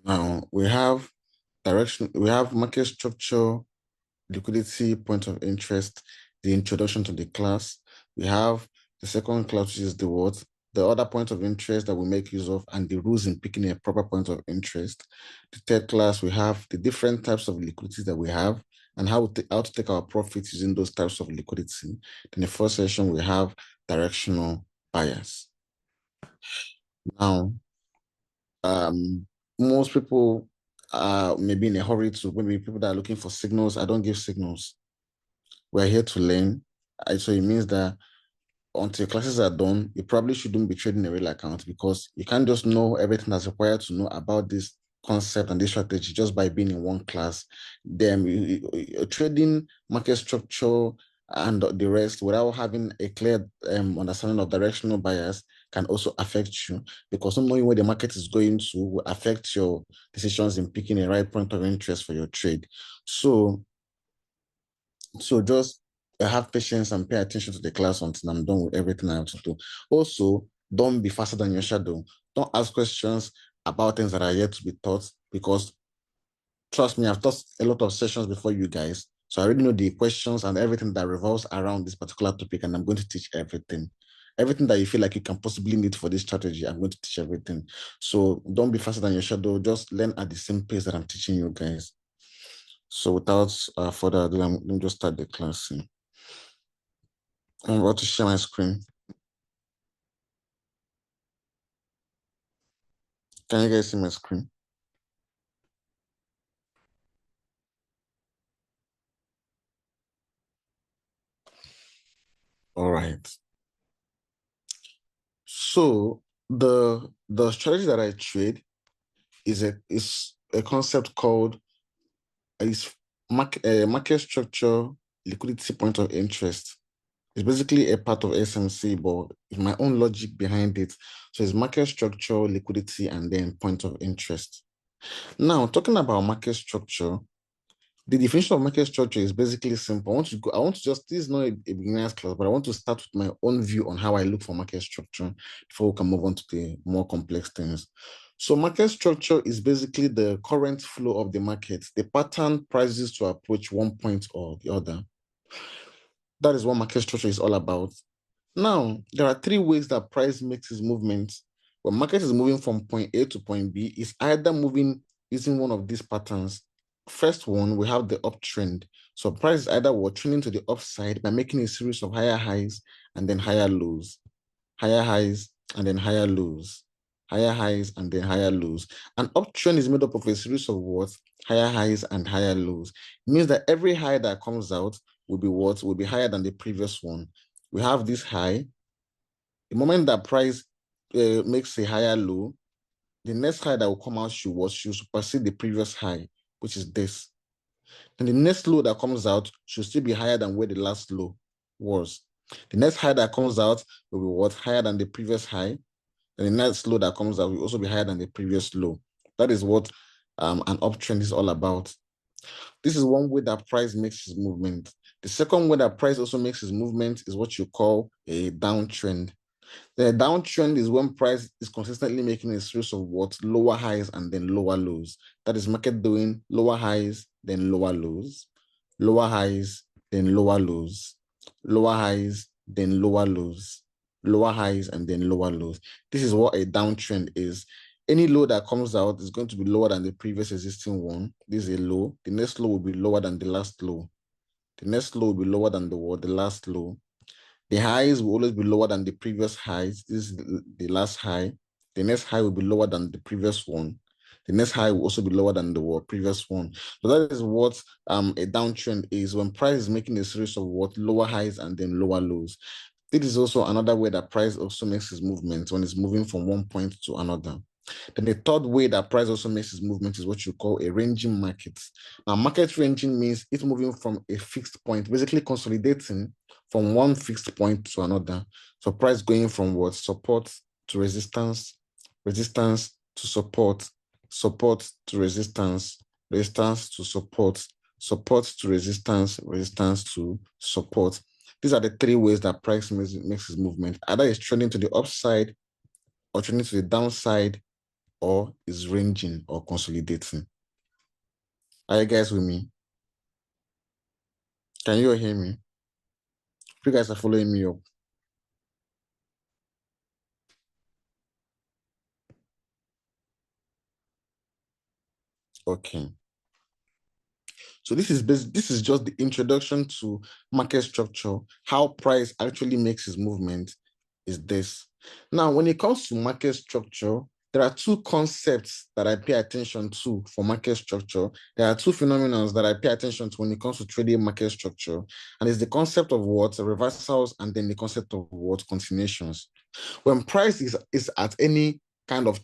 Now we have direction, we have market structure, liquidity, point of interest, the introduction to the class. We have the second class, which is the what? The other point of interest that we make use of and the rules in picking a proper point of interest. The third class, we have the different types of liquidity that we have and how to take our profits using those types of liquidity. Then the first session, we have directional bias. Now, most people are maybe in a hurry to, maybe people that are looking for signals. I don't give signals. We're here to learn. So it means that until classes are done, you probably shouldn't be trading a real account because you can't just know everything that's required to know about this concept and this strategy just by being in one class. Then you're trading market structure and the rest without having a clear understanding of directional bias can also affect you because not knowing where the market is going to will affect your decisions in picking a right point of interest for your trade. So just have patience and pay attention to the class until I'm done with everything I have to do. Also, don't be faster than your shadow. Don't ask questions about things that are yet to be taught because trust me, I've taught a lot of sessions before you guys. So I already know the questions and everything that revolves around this particular topic, and I'm going to teach everything. Everything that you feel like you can possibly need for this strategy, I'm going to teach everything. So don't be faster than your shadow. Just learn at the same pace that I'm teaching you guys. So without further ado, let me just start the class. I'm about to share my screen. Can you guys see my screen? All right. So the strategy that I trade is a concept called market structure liquidity point of interest. It's basically a part of SMC, but it's my own logic behind it. So it's market structure, liquidity, and then point of interest. Now, talking about market structure, the definition of market structure is basically simple. I want to just, this is not a beginner's class, but I want to start with my own view on how I look for market structure before we can move on to the more complex things. So market structure is basically the current flow of the market, the pattern prices to approach one point or the other. That is what market structure is all about. Now, there are three ways that price makes its movement. When market is moving from point A to point B, it's either moving using one of these patterns. First one, we have the uptrend. So price is either we're trending to the upside by making a series of higher highs and then higher lows, higher highs and then higher lows, higher highs and then higher lows. An uptrend is made up of a series of what? Higher highs and higher lows. It means that every high that comes out will be what? Will be higher than the previous one. We have this high. The moment that price makes a higher low, the next high that will come out should supersede the previous high, which is this. And the next low that comes out should still be higher than where the last low was. The next high that comes out will be what? Higher than the previous high. And the next low that comes out will also be higher than the previous low. That is what an uptrend is all about. This is one way that price makes its movement. The second way that price also makes its movement is what you call a downtrend. The downtrend is when price is consistently making a series of what? Lower highs and then lower lows. That is market doing lower highs, then lower lows, lower highs, then lower lows, lower highs, then lower lows, lower highs, and then lower lows. This is what a downtrend is. Any low that comes out is going to be lower than the previous existing one. This is a low. The next low will be lower than the last low. The next low will be lower than the last low. The highs will always be lower than the previous highs. This is the last high. The next high will be lower than the previous one. The next high will also be lower than the previous one. So that is what a downtrend is, when price is making a series of what? Lower highs and then lower lows. This is also another way that price also makes its movement when it's moving from one point to another. Then the third way that price also makes its movement is what you call a ranging market. Now, market ranging means it's moving from a fixed point, basically consolidating from one fixed point to another. So price going from what? Support to resistance, resistance to support, support to resistance, resistance to support, support to resistance, resistance to support. These are the three ways that price makes its movement. Either it's trending to the upside or trending to the downside or is ranging or consolidating. Are you guys with me? Can you all hear me? You guys are following me up. Okay. So this is just the introduction to market structure. How price actually makes its movement is this. Now, when it comes to market structure, there are two concepts that I pay attention to for market structure. There are two phenomena that I pay attention to when it comes to trading market structure. And it's the concept of what? Reversals, and then the concept of what? Continuations. When price is at any kind of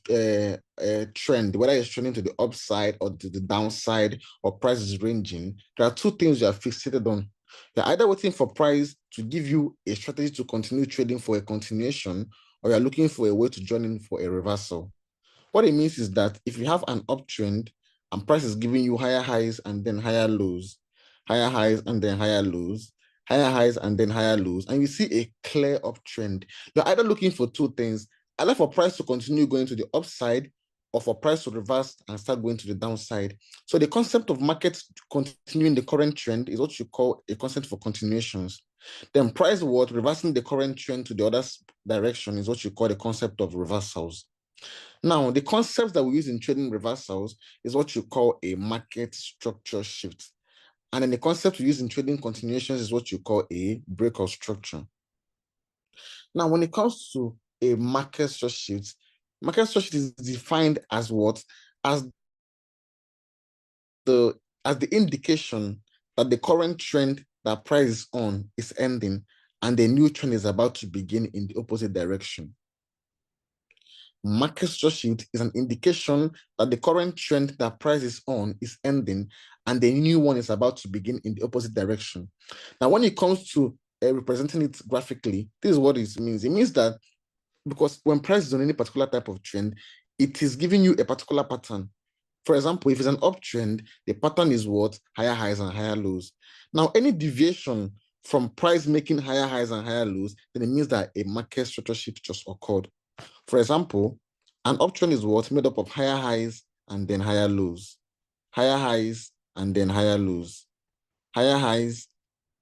trend, whether it's trending to the upside or to the downside, or price is ranging, there are two things you are fixated on. You're either waiting for price to give you a strategy to continue trading for a continuation, or you're looking for a way to join in for a reversal. What it means is that if you have an uptrend and price is giving you higher highs and then higher lows, higher highs and then higher lows, higher highs and then higher lows, and you see a clear uptrend, you're either looking for two things, either for price to continue going to the upside or for price to reverse and start going to the downside. So the concept of markets continuing the current trend is what you call a concept for continuations. Then price what reversing the current trend to the other direction is what you call the concept of reversals. Now, the concepts that we use in trading reversals is what you call a market structure shift. And then the concept we use in trading continuations is what you call a breakout structure. Now, when it comes to a market structure shift, market structure shift is defined as what? As the indication that the current trend that price is on is ending and the new trend is about to begin in the opposite direction. Market structure shift is an indication that the current trend that price is on is ending and the new one is about to begin in the opposite direction. Now, when it comes to representing it graphically, this is what it means. It means that because when price is on any particular type of trend, it is giving you a particular pattern. For example, if it's an uptrend, the pattern is what? Higher highs and higher lows. Now, any deviation from price making higher highs and higher lows, then it means that a market structure shift just occurred. For example, an uptrend is what? Made up of higher highs and then higher lows. Higher highs and then higher lows. Higher highs,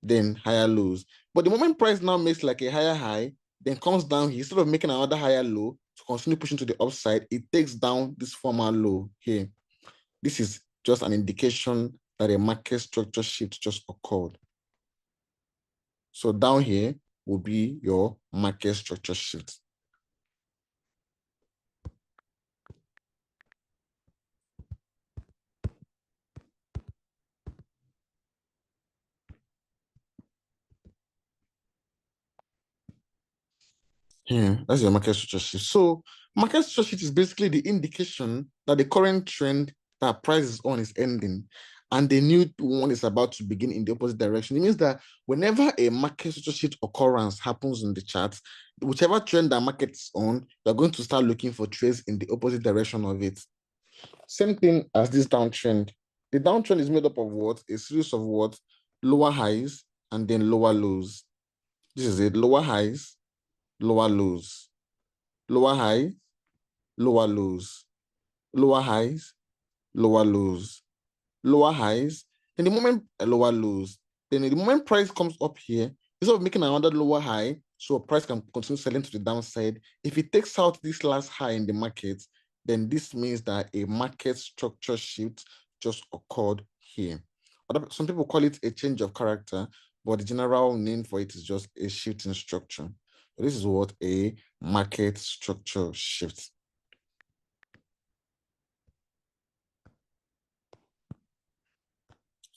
then higher lows. But the moment price now makes like a higher high, then comes down here, instead of making another higher low to continue pushing to the upside, it takes down this former low here. This is just an indication that a market structure shift just occurred. So down here will be your market structure shift. Yeah, that's your market structure shift. So market structure shift is basically the indication that the current trend that price is on is ending and the new one is about to begin in the opposite direction. It means that whenever a market structure shift occurrence happens in the chart, whichever trend that market is on, you're going to start looking for trades in the opposite direction of it. Same thing as this downtrend. The downtrend is made up of what? A series of what? Lower highs and then lower lows. This is it. Lower highs, lower lows, lower high, lower lows, lower highs, lower lows, lower highs. Then the moment lower lows, then the moment price comes up here, instead of making another lower high, so price can continue selling to the downside. If it takes out this last high in the market, then this means that a market structure shift just occurred here. Some people call it a change of character, but the general name for it is just a shift in structure. So this is what a market structure shift.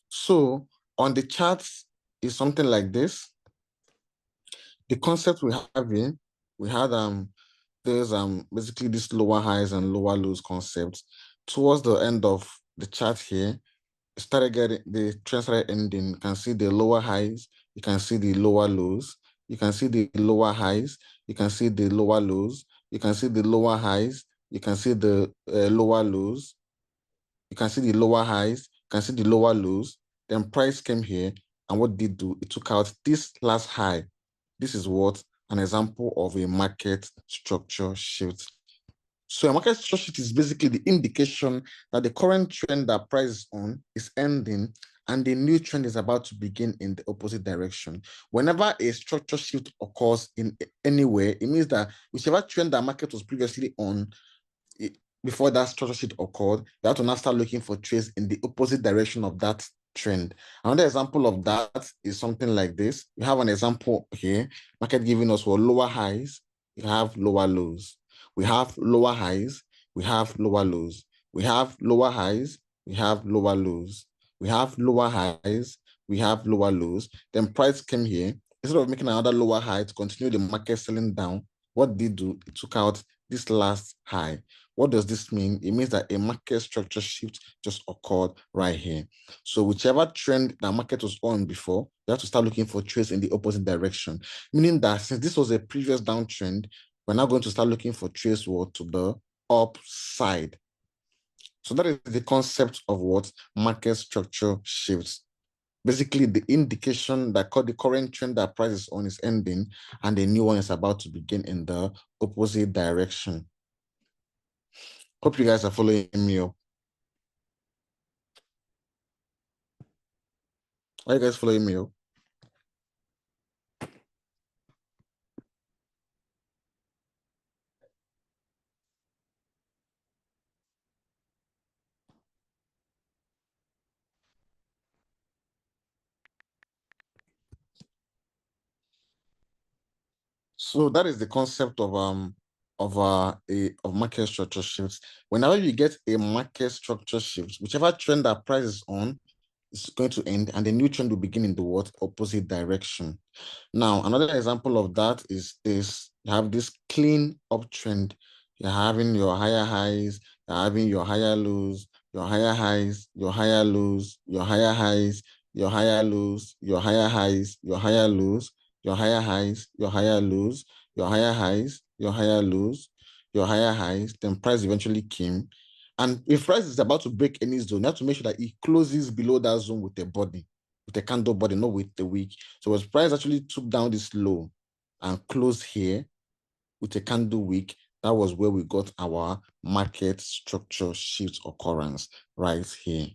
So on the charts is something like this. The concept we have here, we had there's basically this lower highs and lower lows concept. Towards the end of the chart here, started getting the trend started ending. You can see the lower highs, you can see the lower lows, you can see the lower highs, you can see the lower lows, you can see the lower highs, you can see the lower lows, you can see the lower highs, you can see the lower lows. Then price came here, and what did it do? It took out this last high. This is what an example of a market structure shift. So a market structure sheet is basically the indication that the current trend that price is on is ending and the new trend is about to begin in the opposite direction. Whenever a structure shift occurs in anywhere, it means that whichever trend that market was previously on, before that structure shift occurred, you have to now start looking for trades in the opposite direction of that trend. Another example of that is something like this. We have an example here, market giving us for lower highs, we have lower lows. We have lower highs, we have lower lows. We have lower highs, we have lower lows. We have lower highs, we have lower lows. Then price came here. Instead of making another lower high to continue the market selling down, what did it do? It took out this last high. What does this mean? It means that a market structure shift just occurred right here. So whichever trend that market was on before, you have to start looking for trades in the opposite direction. Meaning that since this was a previous downtrend, we're now going to start looking for trades to the upside. So that is the concept of what market structure shifts. Basically, the indication that the current trend that price is on is ending and the new one is about to begin in the opposite direction. Hope you guys are following me up. Are you guys following me up? So that is the concept of market structure shifts. Whenever you get a market structure shift, whichever trend that price is on is going to end, and the new trend will begin in the what opposite direction. Now, another example of that is this: you have this clean uptrend. You're having your higher highs, you're having your higher lows, your higher highs, your higher lows, your higher highs, your higher lows, your higher highs, your higher lows, your higher highs, your higher lows, your higher highs, your higher lows, your higher highs. Then price eventually came. And if price is about to break any zone, you have to make sure that it closes below that zone with a body, with a candle body, not with the wick. So as price actually took down this low and closed here with a candle wick, that was where we got our market structure shift occurrence right here.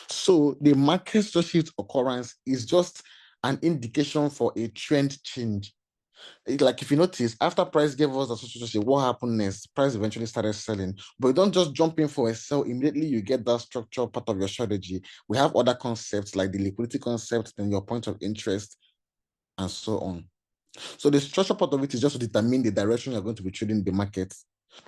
So the market structure shift occurrence is just an indication for a trend change. Like if you notice, after price gave us the structure, what happened next? Price eventually started selling, but you don't just jump in for a sell immediately. You get that structure part of your strategy. We have other concepts like the liquidity concept, then your point of interest, and so on. So the structure part of it is just to determine the direction you're going to be trading the market.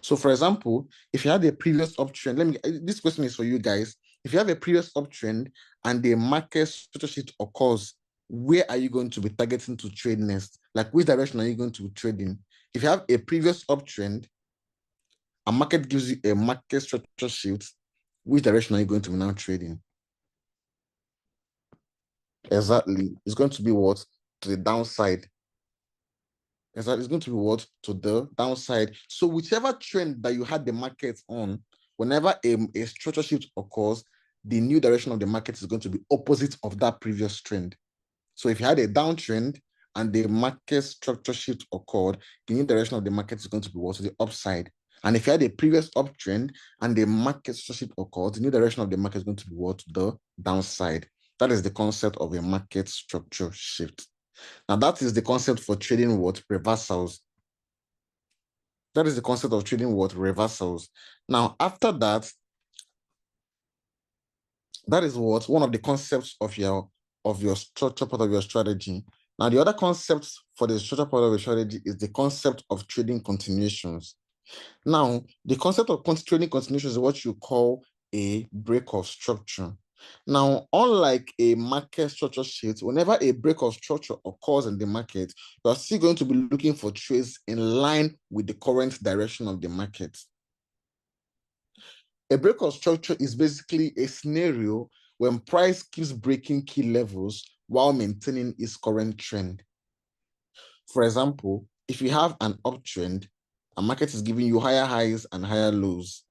So for example, if you had a previous uptrend, this question is for you guys. If you have a previous uptrend and the market structure shift occurs, where are you going to be targeting to trade next? Like which direction are you going to be trading? If you have a previous uptrend, a market gives you a market structure shift, which direction are you going to be now trading? Exactly. It's going to be what? To the downside. Exactly. It's going to be what? To the downside. So whichever trend that you had the market on, whenever a structure shift occurs, the new direction of the market is going to be opposite of that previous trend. So if you had a downtrend and the market structure shift occurred, the new direction of the market is going to be what? To the upside. And if you had a previous uptrend and the market structure shift occurred, the new direction of the market is going to be what? The downside. That is the concept of a market structure shift. Now, that is the concept for trading what? Reversals. That is the concept of trading what? Reversals. Now, after that, that is what? One of the concepts of your structure part of your strategy. Now, the other concept for the structure part of your strategy is the concept of trading continuations. Now, the concept of trading continuations is what you call a break of structure. Now, unlike a market structure shift, whenever a break of structure occurs in the market, you are still going to be looking for trades in line with the current direction of the market. A break of structure is basically a scenario when price keeps breaking key levels while maintaining its current trend. For example, if you have an uptrend, a market is giving you higher highs and higher lows,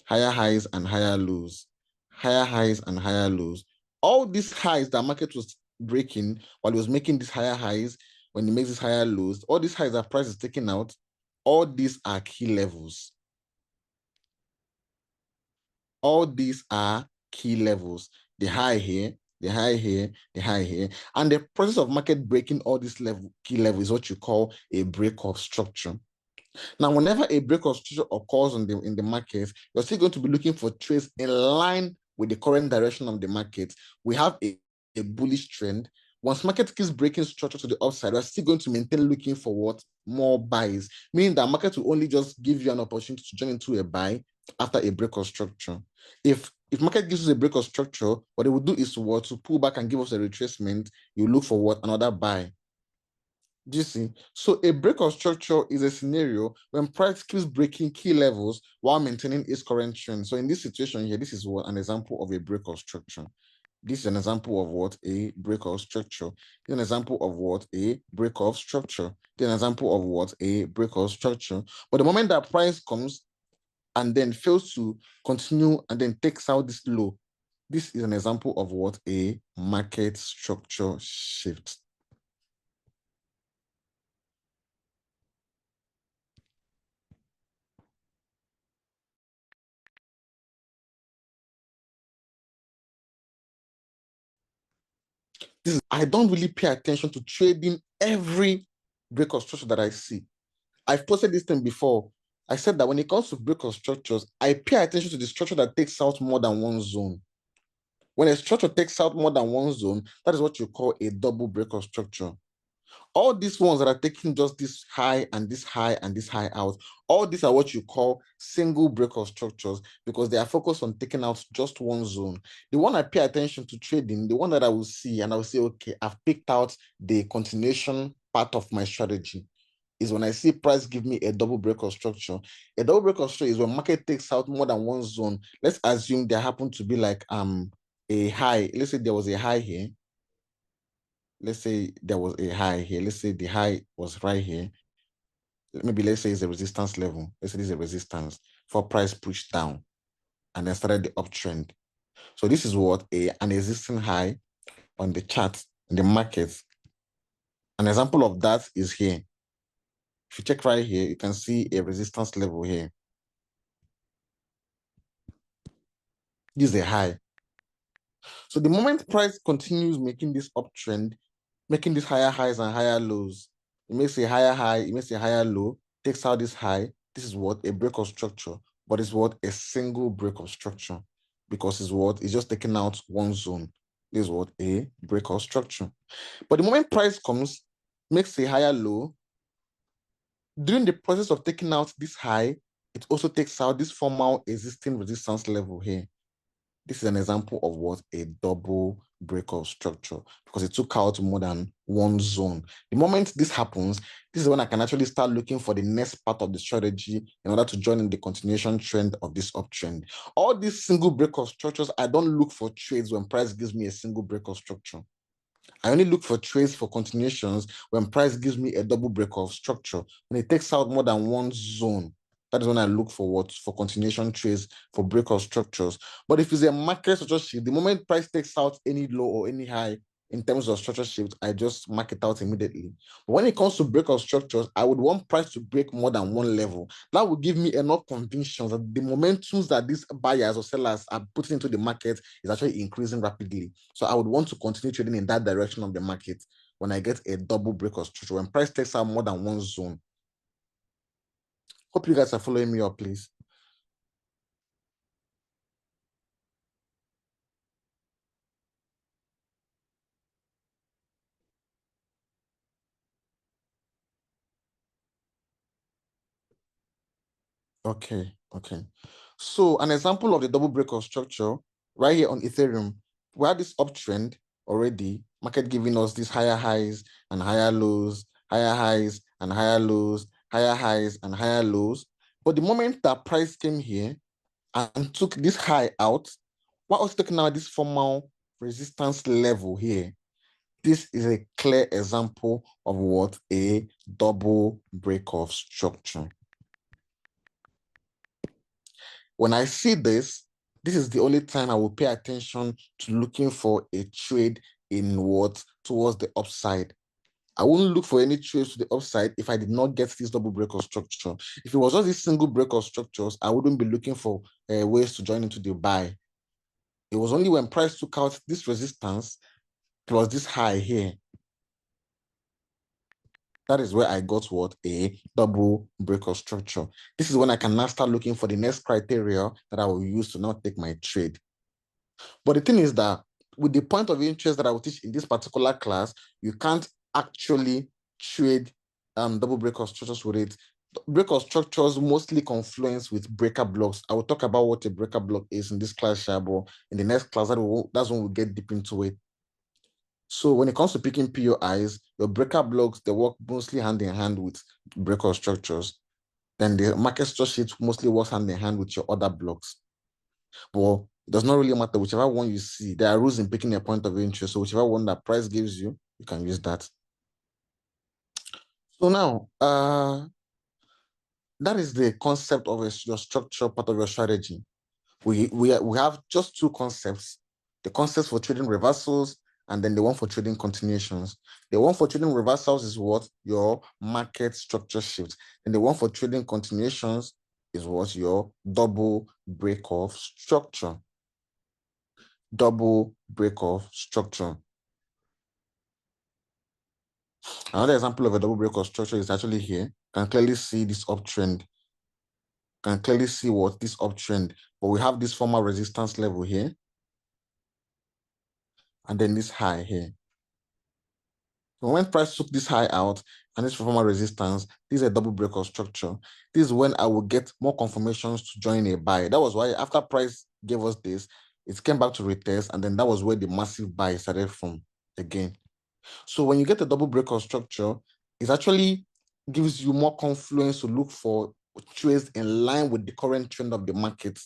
higher highs and higher lows, higher highs and higher lows. All these highs that market was breaking, while it was making these higher highs, when it makes these higher lows, all these highs that price is taking out, all these are key levels. All these are key levels. The high here, the high here, the high here. And the process of market breaking all these key levels is what you call a break of structure. Now, whenever a break of structure occurs in the market, you're still going to be looking for trades in line with the current direction of the market. We have a bullish trend. Once market keeps breaking structure to the upside, we're still going to maintain looking for what? More buys, meaning that market will only just give you an opportunity to join into a buy after a break of structure. If market gives us a break of structure, what it will do is what? To pull back and give us a retracement, you look for what? Another buy. Do you see? So a break of structure is a scenario when price keeps breaking key levels while maintaining its current trend. So in this situation here, this is what an example of a break of structure. This is an example of what? A break of structure. This is an example of what? A break of structure. This is an example of what? A break of structure. But the moment that price comes and then fails to continue and then takes out this low, this is an example of what? A market structure shift. I don't really pay attention to trading every break of structure that I see. I've posted this thing before. I said that when it comes to break of structures, I pay attention to the structure that takes out more than one zone. When a structure takes out more than one zone, that is what you call a double break of structure. All these ones that are taking just this high and this high and this high out, all these are what you call single break of structures because they are focused on taking out just one zone. The one I pay attention to trading, the one that I will see and I will say, okay, I've picked out the continuation part of my strategy, is when I see price give me a double break of structure. A double break of structure is when market takes out more than one zone. Let's assume there happened to be like a high. Let's say there was a high here. Let's say there was a high here. Let's say the high was right here. Maybe let's say it's a resistance level. Let's say this is a resistance for price pushed down and then started the uptrend. So this is what an existing high on the chart in the market. An example of that is here. If you check right here, you can see a resistance level here. This is a high. So the moment price continues making this uptrend, making these higher highs and higher lows, it makes a higher high, it makes a higher low, takes out this high. This is what? A break of structure, but it's what? A single break of structure because it's what? It's just taking out one zone. This is what? A break of structure. But the moment price comes, makes a higher low, during the process of taking out this high, it also takes out this formal existing resistance level here. This is an example of what? A double breakout structure because it took out more than one zone. The moment this happens, this is when I can actually start looking for the next part of the strategy in order to join in the continuation trend of this uptrend. All these single breakout structures, I don't look for trades when price gives me a single breakout structure. I only look for trades for continuations when price gives me a double breakout structure. When it takes out more than one zone, that is when I look for what? For continuation trades, for breakout structures. But if it's a market structure shift, the moment price takes out any low or any high in terms of structure shift, I just mark it out immediately. But when it comes to breakout structures, I would want price to break more than one level. That would give me enough conviction that the momentums that these buyers or sellers are putting into the market is actually increasing rapidly. So I would want to continue trading in that direction of the market when I get a double breakout structure, when price takes out more than one zone. Hope you guys are following me up, please. Okay. So an example of the double breakout structure right here on Ethereum, we had this uptrend already, market giving us these higher highs and higher lows, higher highs and higher lows, higher highs and higher lows. But the moment that price came here and took this high out, we're also taking out this formal resistance level here. This is a clear example of what? A double breakout structure. When I see this, this is the only time I will pay attention to looking for a trade in what? Towards the upside. I wouldn't look for any trades to the upside if I did not get this double break of structure. If it was just this single break of structures, I wouldn't be looking for ways to join into the buy. It was only when price took out this resistance plus this high here. That is where I got what? A double break of structure. This is when I can now start looking for the next criteria that I will use to not take my trade. But the thing is that with the point of interest that I will teach in this particular class, you can't actually trade double break of structures with it. Break of structures mostly confluence with breaker blocks. I will talk about what a breaker block is in this class, Shabo. In the next class, that's when we'll get deep into it. So when it comes to picking POIs, your breaker blocks, they work mostly hand in hand with breaker structures. Then the market structure sheet mostly works hand in hand with your other blocks. But it does not really matter whichever one you see. There are rules in picking a point of interest. So whichever one that price gives you, you can use that. So now, that is the concept of your structure part of your strategy. We have just two concepts: the concepts for trading reversals and then the one for trading continuations. The one for trading reversals is what? Your market structure shift. And the one for trading continuations is what? Your double break of structure. Double break of structure. Another example of a double break of structure is actually here. You can clearly see this uptrend. You can clearly see what? This uptrend. But we have this former resistance level here. And then this high here. So when price took this high out and this former resistance, this is a double break of structure. This is when I will get more confirmations to join a buy. That was why after price gave us this, it came back to retest, and then that was where the massive buy started from again. So when you get a double break of structure, it actually gives you more confluence to look for trades in line with the current trend of the market.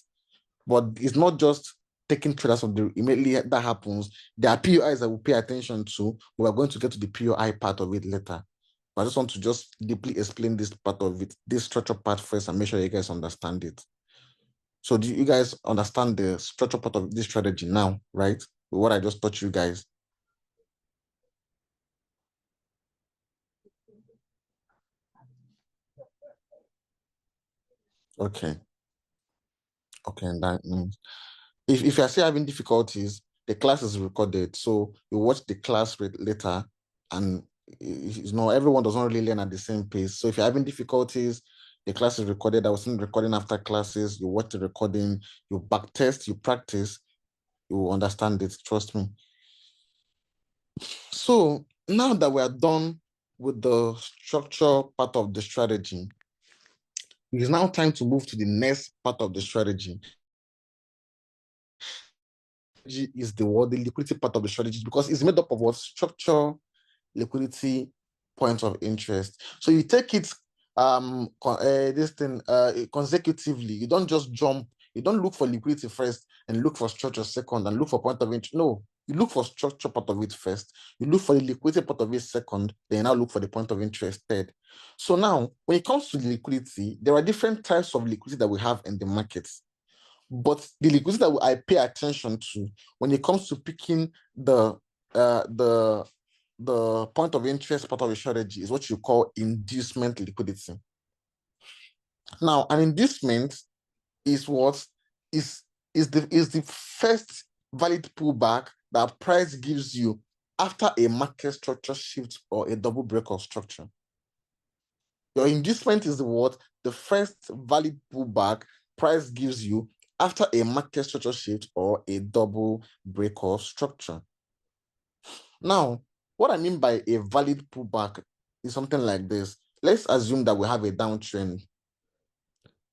But it's not just taking traders of the immediately that happens. There are POIs that we'll pay attention to, but we're going to get to the POI part of it later. But I just want to just deeply explain this part of it, this structure part first, and make sure you guys understand it. So do you guys understand the structure part of this strategy now, right? With what I just taught you guys. Okay. Okay, and that means if you're still having difficulties, the class is recorded. So you watch the class later, and everyone does not really learn at the same pace. So if you're having difficulties, the class is recorded. I was in recording after classes. You watch the recording, you back test, you practice, you will understand it. Trust me. So now that we are done with the structure part of the strategy, it is now time to move to the next part of the strategy. Is the liquidity part of the strategy, because it's made up of what? Structure, liquidity, points of interest. So you take it consecutively. You don't just jump. You don't look for liquidity first and look for structure second and look for point of interest. No, you look for structure part of it first. You look for the liquidity part of it second. Then you now look for the point of interest third. So now, when it comes to the liquidity, there are different types of liquidity that we have in the markets. But the liquidity that I pay attention to when it comes to picking the point of interest part of the strategy is what you call inducement liquidity. Now, an inducement is what is the first valid pullback that price gives you after a market structure shift or a double break of structure. Your inducement is the first valid pullback price gives you after a market structure shift or a double break of structure. Now, what I mean by a valid pullback is something like this. Let's assume that we have a downtrend.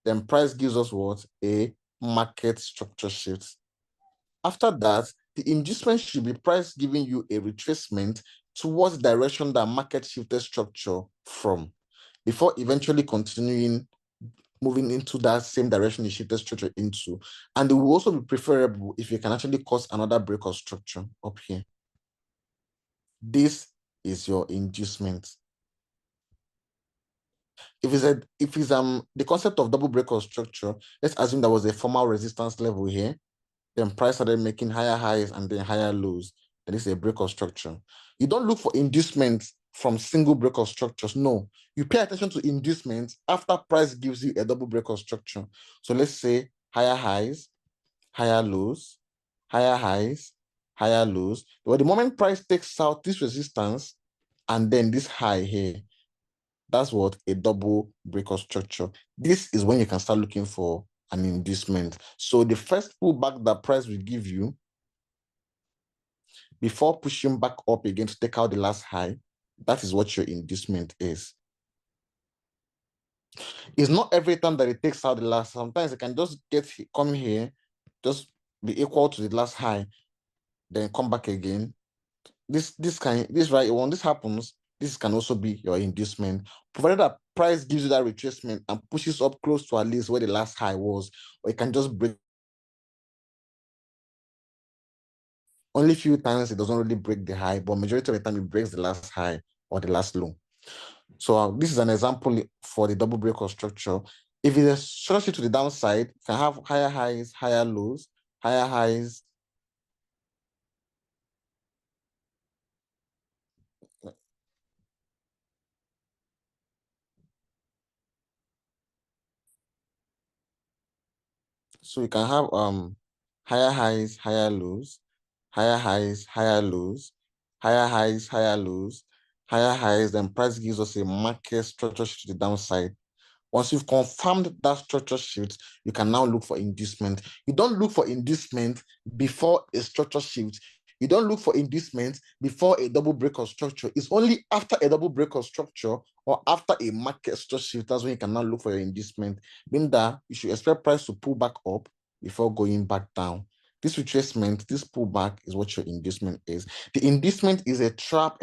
Then price gives us what? A market structure shift. After that, the inducement should be price giving you a retracement towards the direction that market shifted structure from, before eventually moving into that same direction you shifted structure into. And it will also be preferable if you can actually cause another break of structure up here. This is your inducement. If it's the concept of double break of structure, let's assume there was a formal resistance level here, then price started making higher highs and then higher lows. then this is a break of structure. You don't look for inducement from single break of structures. No, you pay attention to inducement after price gives you a double break of structure. So let's say higher highs, higher lows, higher highs, higher lows. But the moment price takes out this resistance and then this high here, that's what a double break of structure. This is when you can start looking for an inducement. So the first pullback that price will give you before pushing back up again to take out the last high, that is what your inducement is. It's not every time that it takes out the last. Sometimes it can just come here, just be equal to the last high, then come back again. This right when this happens, this can also be your inducement, provided that price gives you that retracement and pushes up close to at least where the last high was, or it can just break. Only a few times it doesn't really break the high, but majority of the time it breaks the last high or the last low. So this is an example for the double break of structure. If it's a structure to the downside, you can have higher highs, higher lows, higher highs. So you can have higher highs, higher lows, higher highs, higher lows, higher highs, higher lows, higher highs, then price gives us a market structure to the downside. Once you've confirmed that structure shift, you can now look for inducement. You don't look for inducement before a structure shift. You don't look for inducement before a double break of structure. It's only after a double break of structure or after a market structure shift, that's when you can now look for your inducement. Meaning that you should expect price to pull back up before going back down. This retracement, this pullback is what your inducement is. The inducement is a trap